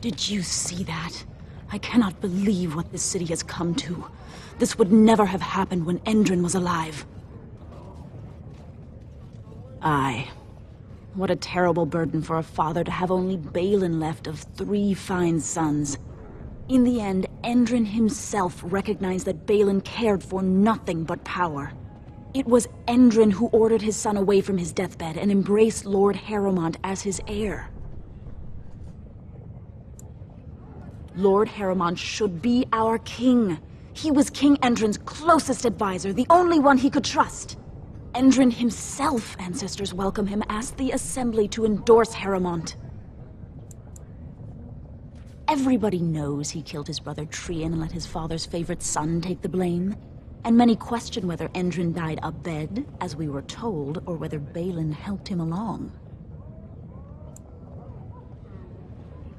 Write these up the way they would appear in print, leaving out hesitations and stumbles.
Did you see that? I cannot believe what this city has come to. This would never have happened when Endrin was alive. Aye. What a terrible burden for a father to have only Balin left of 3 fine sons. In the end, Endrin himself recognized that Balin cared for nothing but power. It was Endrin who ordered his son away from his deathbed and embraced Lord Harrowmont as his heir. Lord Harrowmont should be our king. He was King Endrin's closest advisor, the only one he could trust. Endrin himself, ancestors welcome him, asked the Assembly to endorse Harrowmont. Everybody knows he killed his brother Trian and let his father's favorite son take the blame. And many question whether Endrin died abed, as we were told, or whether Balin helped him along.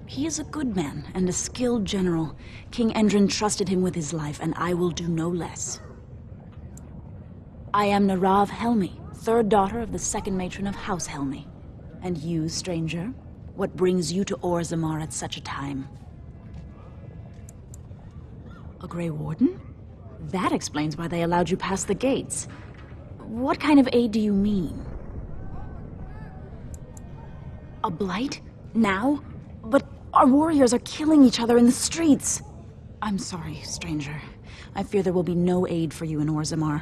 He is a good man and a skilled general. King Endrin trusted him with his life, and I will do no less. I am Narav Helmi, 3rd daughter of the 2nd matron of House Helmi. And you, stranger, what brings you to Orzammar at such a time? A Grey Warden? That explains why they allowed you past the gates. What kind of aid do you mean? A blight? Now? But our warriors are killing each other in the streets. I'm sorry, stranger. I fear there will be no aid for you in Orzammar.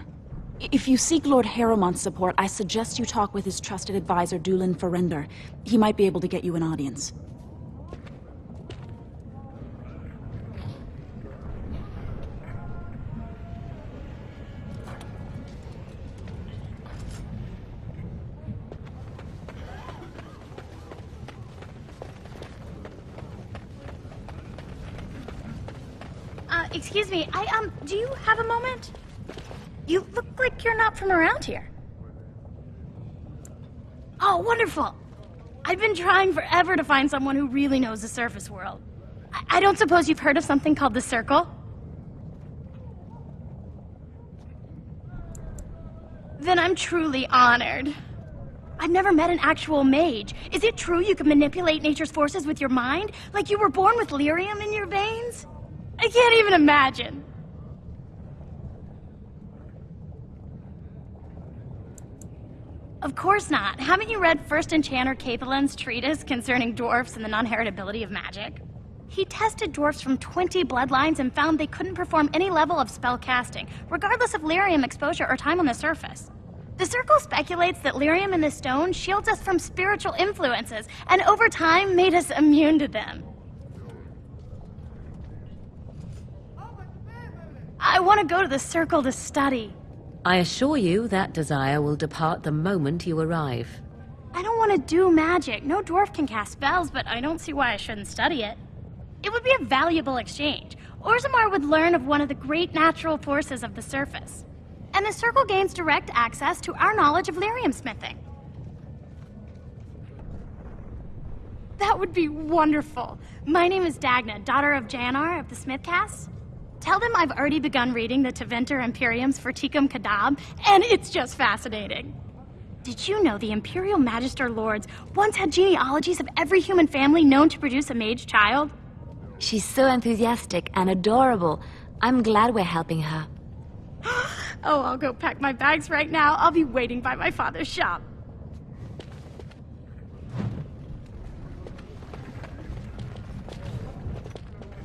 If you seek Lord Harrowmont's support, I suggest you talk with his trusted advisor, Dulin Ferrender. He might be able to get you an audience. Excuse me, do you have a moment? You look like you're not from around here. Oh, wonderful! I've been trying forever to find someone who really knows the surface world. I don't suppose you've heard of something called the Circle? Then I'm truly honored. I've never met an actual mage. Is it true you can manipulate nature's forces with your mind? Like you were born with lyrium in your veins? I can't even imagine. Of course not. Haven't you read First Enchanter Caithalen's treatise concerning dwarfs and the non-heritability of magic? He tested dwarfs from 20 bloodlines and found they couldn't perform any level of spell casting, regardless of lyrium exposure or time on the surface. The Circle speculates that lyrium in the stone shields us from spiritual influences, and over time made us immune to them. I want to go to the Circle to study. I assure you that desire will depart the moment you arrive. I don't want to do magic. No dwarf can cast spells, but I don't see why I shouldn't study it. It would be a valuable exchange. Orzammar would learn of one of the great natural forces of the surface. And the Circle gains direct access to our knowledge of lyrium smithing. That would be wonderful. My name is Dagna, daughter of Janar of the Smithcasts. Tell them I've already begun reading the Tevinter Imperium's Forticum Kadab, and it's just fascinating. Did you know the Imperial Magister Lords once had genealogies of every human family known to produce a mage child? She's so enthusiastic and adorable. I'm glad we're helping her. Oh, I'll go pack my bags right now. I'll be waiting by my father's shop.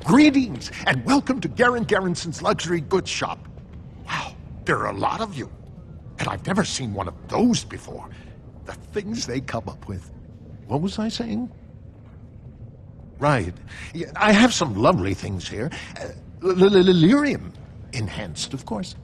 Greetings, and welcome to Garen Garrison's luxury goods shop. Wow, there are a lot of you. And I've never seen one of those before. The things they come up with. What was I saying? Right. Yeah, I have some lovely things here. Lyrium enhanced, of course.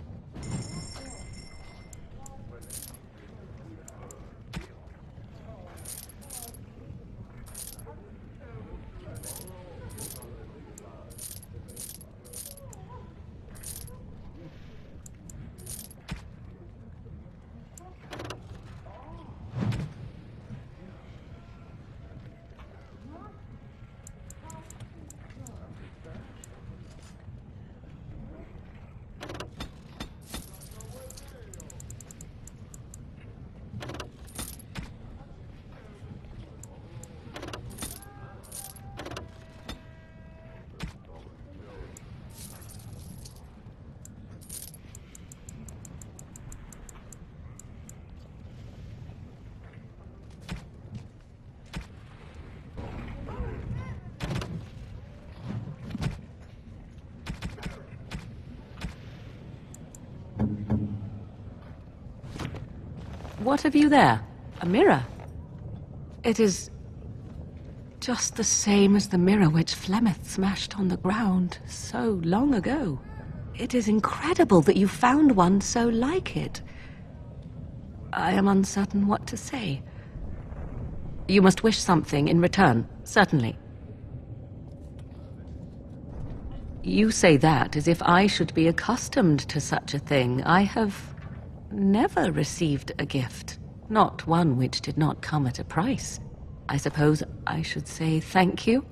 What have you there? A mirror? It is just the same as the mirror which Flemeth smashed on the ground so long ago. It is incredible that you found one so like it. I am uncertain what to say. You must wish something in return, certainly. You say that as if I should be accustomed to such a thing. I have never received a gift, not one which did not come at a price. I suppose I should say thank you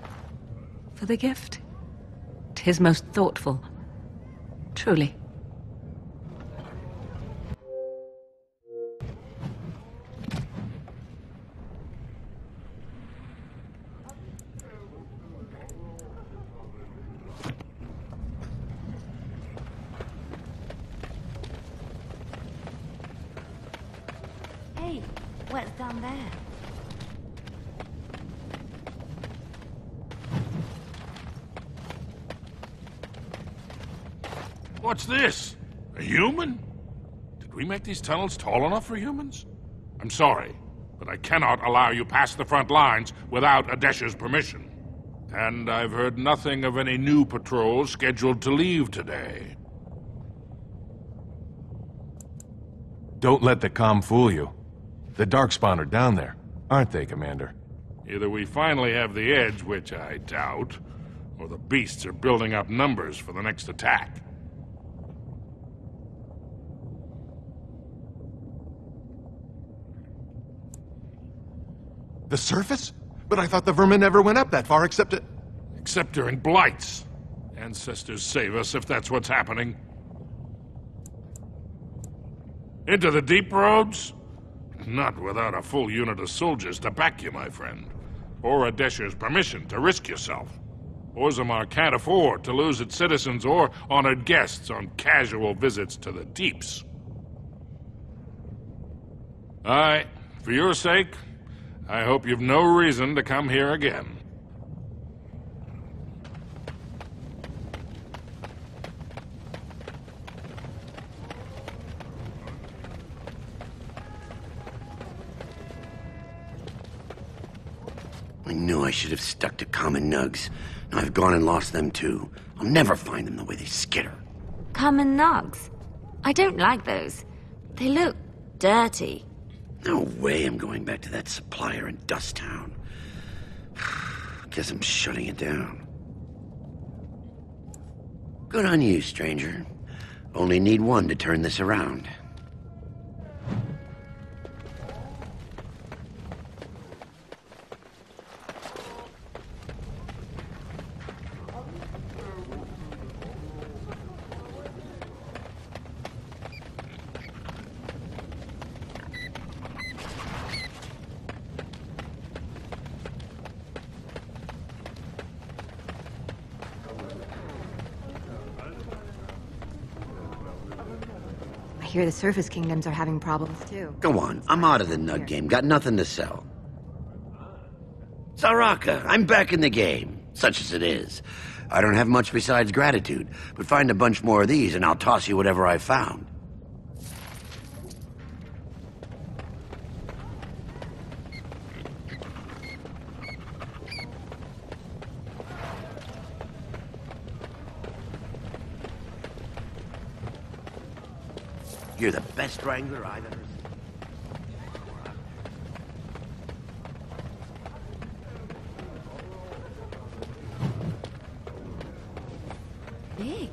for the gift. 'Tis most thoughtful, truly. Hey, what's down there? What's this? A human? Did we make these tunnels tall enough for humans? I'm sorry, but I cannot allow you past the front lines without Adesha's permission. And I've heard nothing of any new patrols scheduled to leave today. Don't let the comm fool you. The Darkspawn are down there, aren't they, Commander? Either we finally have the edge, which I doubt, or the beasts are building up numbers for the next attack. The surface? But I thought the vermin never went up that far except during blights. Ancestors save us if that's what's happening. Into the deep roads? Not without a full unit of soldiers to back you, my friend. Or Adesha's permission to risk yourself. Orzammar can't afford to lose its citizens or honored guests on casual visits to the deeps. Aye, for your sake, I hope you've no reason to come here again. I knew I should have stuck to common nugs. Now I've gone and lost them too. I'll never find them the way they skitter. Common nugs? I don't like those. They look dirty. No way I'm going back to that supplier in Dust Town. Guess I'm shutting it down. Good on you, stranger. Only need one to turn this around. I hear the surface kingdoms are having problems too. Go on, I'm out of the nug game. Got nothing to sell. Saraka, I'm back in the game, such as it is. I don't have much besides gratitude, but find a bunch more of these and I'll toss you whatever I found. You're the best wrangler I've ever seen. Big.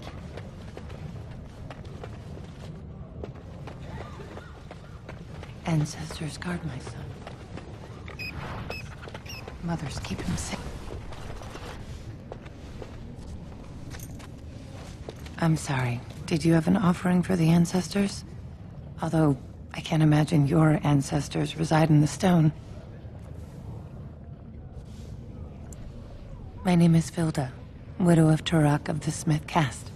Ancestors guard my son. Mothers keep him safe. I'm sorry. Did you have an offering for the ancestors? Although, I can't imagine your ancestors reside in the stone. My name is Vilda, widow of Turok of the Smith caste.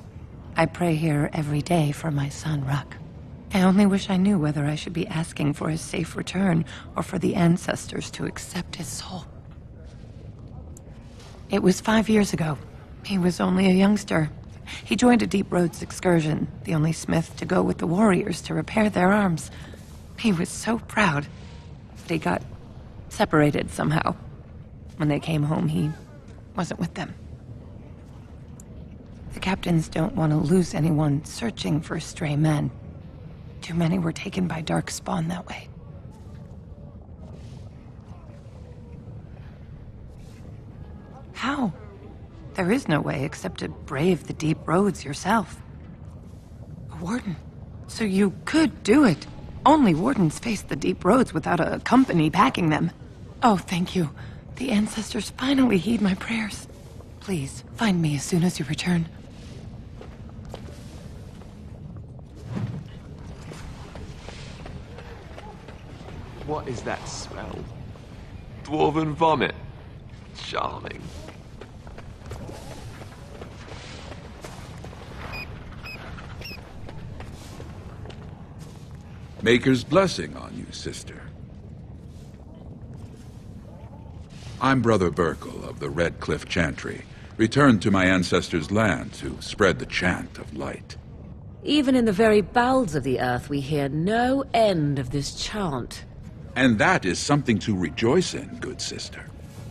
I pray here every day for my son, Ruck. I only wish I knew whether I should be asking for his safe return or for the ancestors to accept his soul. It was 5 years ago. He was only a youngster. He joined a Deep Roads excursion, the only smith to go with the warriors to repair their arms. He was so proud. But he got separated somehow. When they came home, he wasn't with them. The captains don't want to lose anyone searching for stray men. Too many were taken by dark spawn that way. How? There is no way except to brave the deep roads yourself. A warden. So you could do it. Only wardens face the deep roads without a company packing them. Oh, thank you. The ancestors finally heed my prayers. Please, find me as soon as you return. What is that smell? Dwarven vomit. Charming. Maker's blessing on you, sister. I'm Brother Burkle of the Red Cliff Chantry, returned to my ancestors' land to spread the chant of light. Even in the very bowels of the earth, we hear no end of this chant. And that is something to rejoice in, good sister.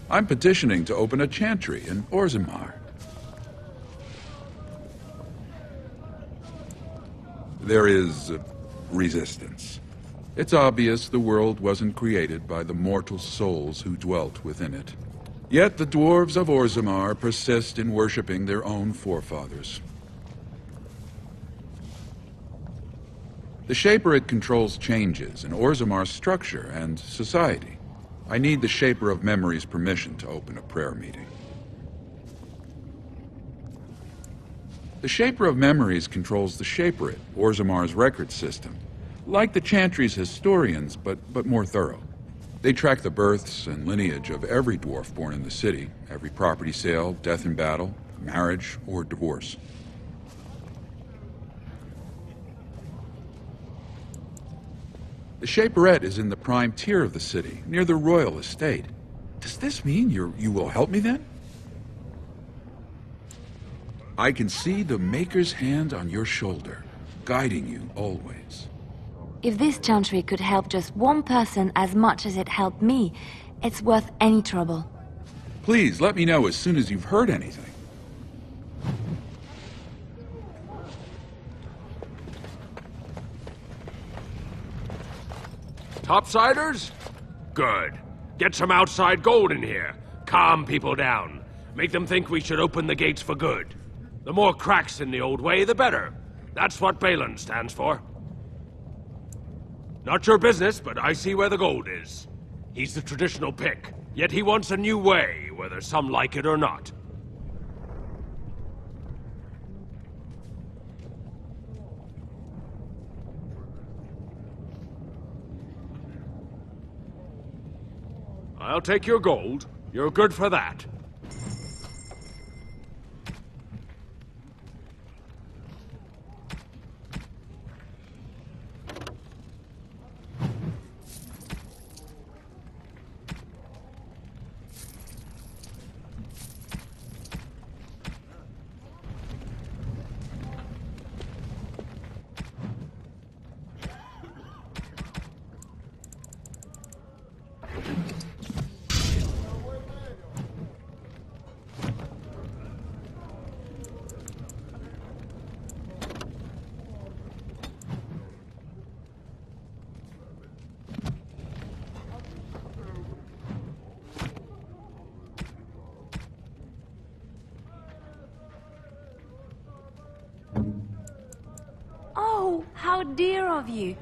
I'm petitioning to open a chantry in Orzammar. There is resistance. It's obvious the world wasn't created by the mortal souls who dwelt within it. Yet the dwarves of Orzammar persist in worshipping their own forefathers. The Shaperit controls changes in Orzammar's structure and society. I need the Shaper of Memory's permission to open a prayer meeting. The Shaper of Memories controls the Shaperit, Orzammar's record system. Like the Chantry's historians, but more thorough. They track the births and lineage of every dwarf born in the city, every property sale, death in battle, marriage, or divorce. The Shaperette is in the prime tier of the city, near the royal estate. Does this mean you will help me then? I can see the Maker's hand on your shoulder, guiding you always. If this chantry could help just one person as much as it helped me, it's worth any trouble. Please, let me know as soon as you've heard anything. Topsiders? Good. Get some outside gold in here. Calm people down. Make them think we should open the gates for good. The more cracks in the old way, the better. That's what Balin stands for. Not your business, but I see where the gold is. He's the traditional pick, yet he wants a new way, whether some like it or not. I'll take your gold. You're good for that. Oh, how dear of you.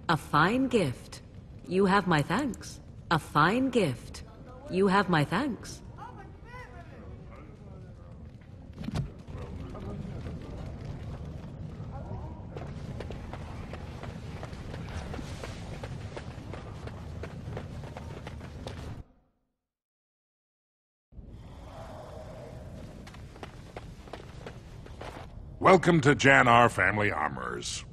A fine gift. You have my thanks. A fine gift. You have my thanks. Welcome to Jannar Family Armorers.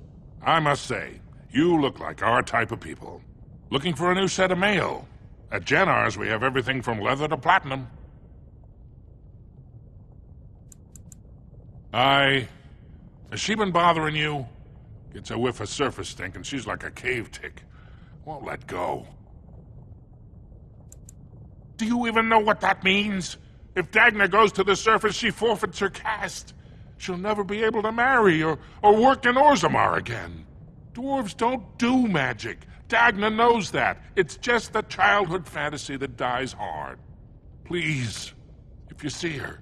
I must say, you look like our type of people. Looking for a new set of mail. At Jannar's, we have everything from leather to platinum. I Has she been bothering you? Gets a whiff of surface stink and she's like a cave tick. Won't let go. Do you even know what that means? If Dagna goes to the surface, she forfeits her caste. She'll never be able to marry or work in Orzammar again. Dwarves don't do magic. Dagna knows that. It's just a childhood fantasy that dies hard. Please, if you see her,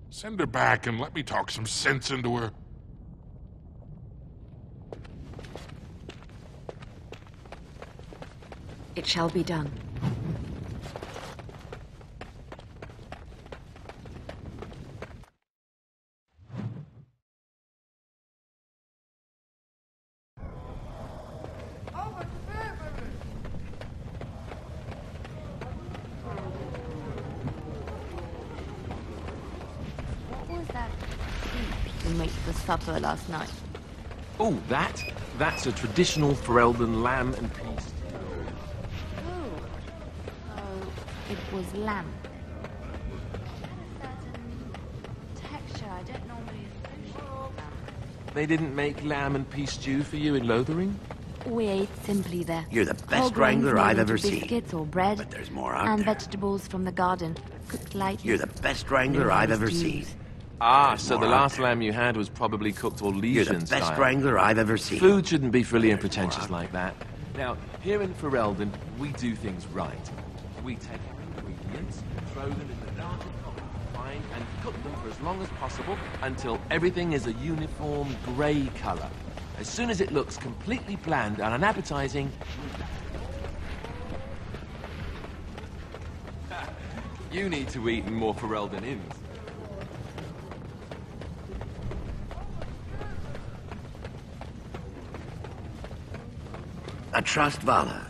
send her back and let me talk some sense into her. It shall be done. What was that soup you made for supper last night? Oh, that's a traditional Ferelden lamb and peas. It was lamb. Texture I don't normally associate. They didn't make lamb and peas stew for you in Lothering? We ate simply there. You're the best Whole grains wrangler made I've into ever seen. biscuits or bread. But there's more out and there. vegetables from the garden, cooked lightly. You're the best wrangler I've ever seen. Ah, so the more last out there. lamb you had was probably cooked You're Orlesian the best style. wrangler I've ever seen. Food shouldn't be frilly and There's pretentious more like that. Now, here in Ferelden, we do things right. We take our ingredients, throw them in the dark fine, and cook them for as long as possible until everything is a uniform grey colour. As soon as it looks completely bland and unappetizing, you need to eat in more Ferelden inns. I trust Vala.